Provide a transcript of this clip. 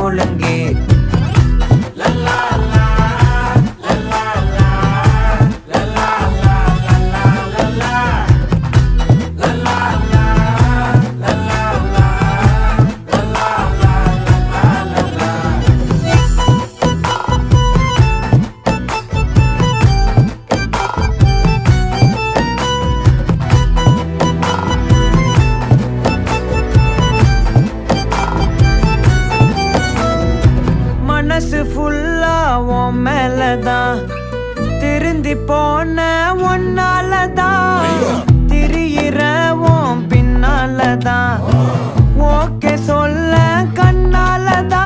ஒழுங்கு மனசு ஃபுல்லா உன் மேலதான் திருந்தி போன ஒன்னாலதான் திரியிற உன் பின்னாலதான் ஓகே சொல்ல கண்ணாலதான்